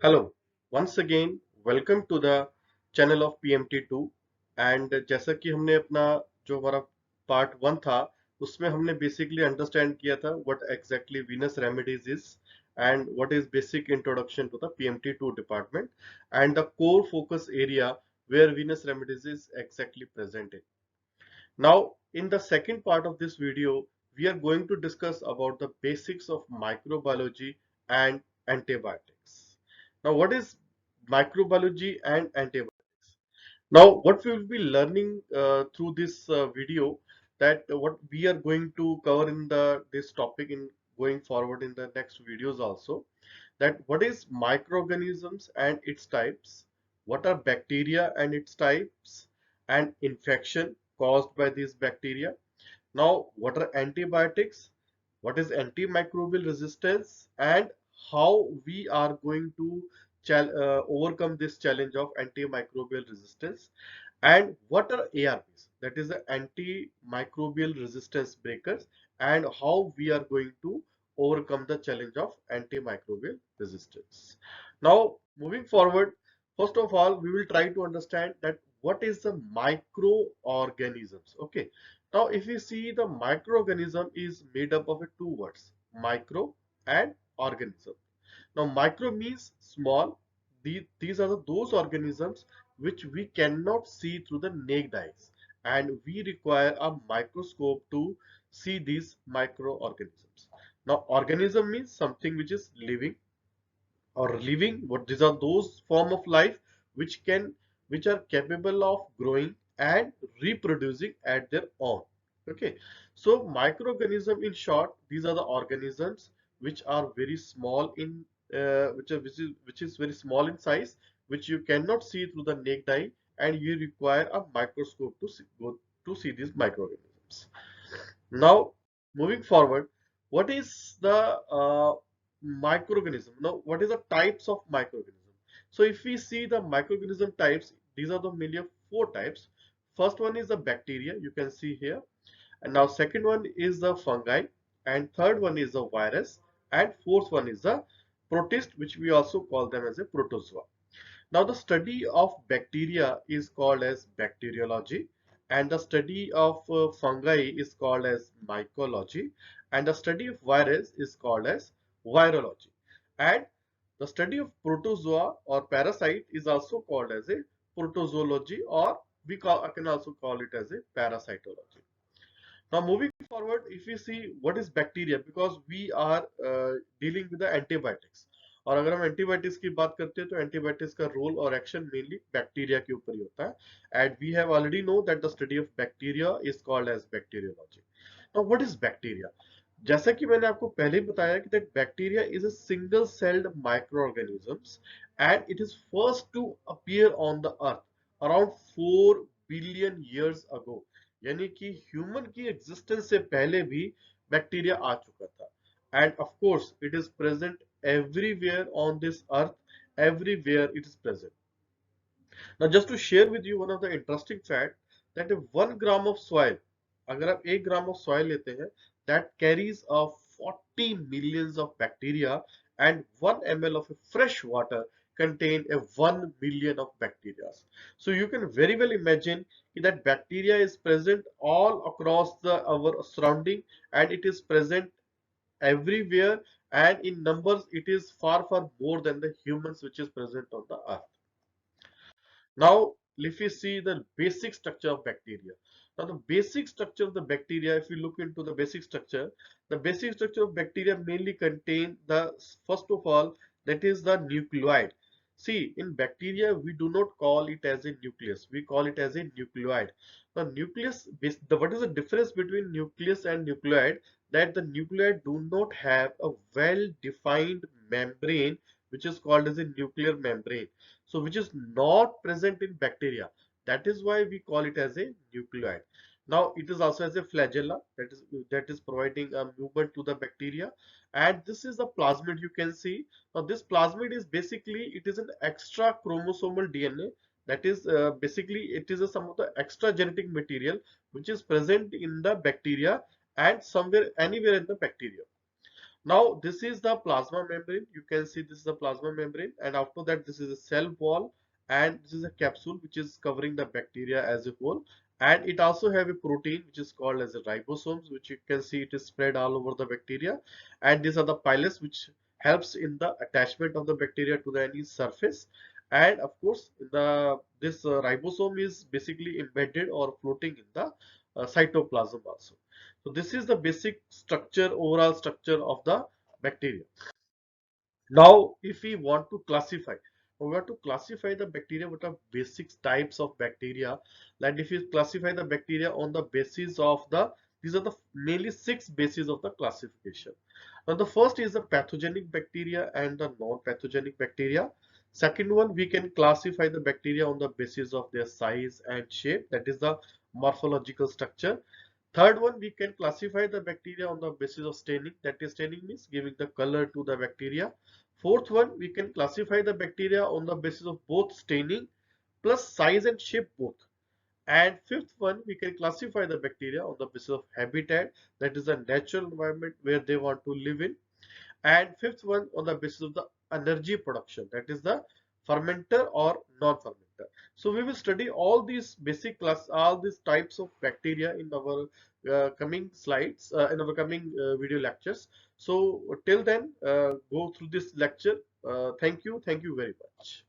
Hello once again welcome to the channel of PMT2। And जैसा कि हमने अपना जो हमारा पार्ट 1 था उसमें हमने बेसिकली अंडरस्टैंड किया था what exactly venous remedies is and what is basic introduction to the PMT2 department and the core focus area where venous remedies is exactly present in. Now in the second part of this video we are going to discuss about the basics of microbiology and antibiotics. Now, what is microbiology and antibiotics? Now, what we will be learning through this video, that what we are going to cover in this topic in going forward in the next videos also, that what is microorganisms and its types, what are bacteria and its types, and infection caused by these bacteria. Now, what are antibiotics? What is antimicrobial resistance, and how we are going to overcome this challenge of antimicrobial resistance, and what are ARBs, that is the antimicrobial resistance breakers, and how we are going to overcome the challenge of antimicrobial resistance. Now, moving forward, first of all, we will try to understand that what is the microorganisms. Okay, now if we see, the microorganism is made up of two words, micro and organism. Now micro means small. These are those organisms which we cannot see through the naked eyes, and we require a microscope to see these microorganisms. Now organism means something which is living or living. What these are those form of life which are capable of growing and reproducing at their own. Okay, so microorganism in short, these are the organisms which are very small in which is very small in size, which you cannot see through the naked eye, and you require a microscope to see these microorganisms. Now, moving forward, what is the microorganism? Now, what is the types of microorganism? So, if we see the microorganism types, these are the mainly of four types. First one is the bacteria, you can see here, and now second one is the fungi, and third one is the virus, and fourth one is the protist, which we also call them as a protozoa. Now, the study of bacteria is called as bacteriology, and the study of fungi is called as mycology, and the study of virus is called as virology, and the study of protozoa or parasite is also called as a protozoology, or I can also call it as a parasitology. Now, moving forward, if we see what is bacteria, because we are dealing with the antibiotics, और अगर हम antibiotics की बात करते हैं तो antibiotics का role और एक्शन मेनली बैक्टीरिया के ऊपर ही होता है, and we have already know that the study of bacteria is called as bacteriology. Now what is bacteria? जैसा कि मैंने आपको पहले ही बताया कि that bacteria is a single celled micro organisms, and it is first to appear on the earth around 4 billion years ago. यानी कि ह्यूमन की एग्जिस्टेंस से पहले भी बैक्टीरिया आ चुका था, end of course it is present everywhere on this earth. Everywhere it is present. Now, just to share with you one of the interesting fact, that 1 gram of soil, अगर आप 1 gram of soil लेते हैं, that carries a 40 millions of bacteria, and 1 ml of fresh water contain a 1 million of bacteria. So you can very well imagine that bacteria is present all across our surrounding, and it is present everywhere, and in numbers it is far more than the humans which is present on the earth. Now, if we see the basic structure of bacteria. Now, the basic structure of the bacteria, if you look into the basic structure of bacteria mainly contain the, first of all, that is the nucleoid. See, in bacteria, we do not call it as a nucleus. We call it as a nucleoid. The nucleus, what is the difference between nucleus and nucleoid? That the nucleoid do not have a well-defined membrane, which is called as a nuclear membrane. So which is not present in bacteria. That is why we call it as a nucleoid. Now it is also as a flagella, that is providing a movement to the bacteria, and this is the plasmid you can see. Now this plasmid is basically, it is an extra chromosomal DNA, that is basically it is some of the extra genetic material which is present in the bacteria and somewhere anywhere in the bacteria. Now this is the plasma membrane. You can see this is the plasma membrane, and after that this is a cell wall, and this is a capsule which is covering the bacteria as a whole. And it also have a protein which is called as a ribosomes, which you can see it is spread all over the bacteria. And these are the piles which helps in the attachment of the bacteria to the any surface. And of course the this ribosome is basically embedded or floating in the cytoplasm also. So this is the basic structure, overall structure of the bacteria. Now, if we want to classify the bacteria, what are basic types of bacteria? Like if you classify the bacteria on the basis of these are the mainly six bases of the classification. Now, the first is the pathogenic bacteria and the non-pathogenic bacteria. Second one, we can classify the bacteria on the basis of their size and shape. That is the morphological structure. Third one, we can classify the bacteria on the basis of staining. That is, staining means giving the color to the bacteria. Fourth one, we can classify the bacteria on the basis of both staining plus size and shape both. And fifth one, we can classify the bacteria on the basis of habitat, that is the natural environment where they want to live in. And fifth one, on the basis of the energy production, that is the fermenter or non-fermenter. So we will study all these basic class, all these types of bacteria in our coming slides, in our coming video lectures. So till then, go through this lecture. Thank you very much.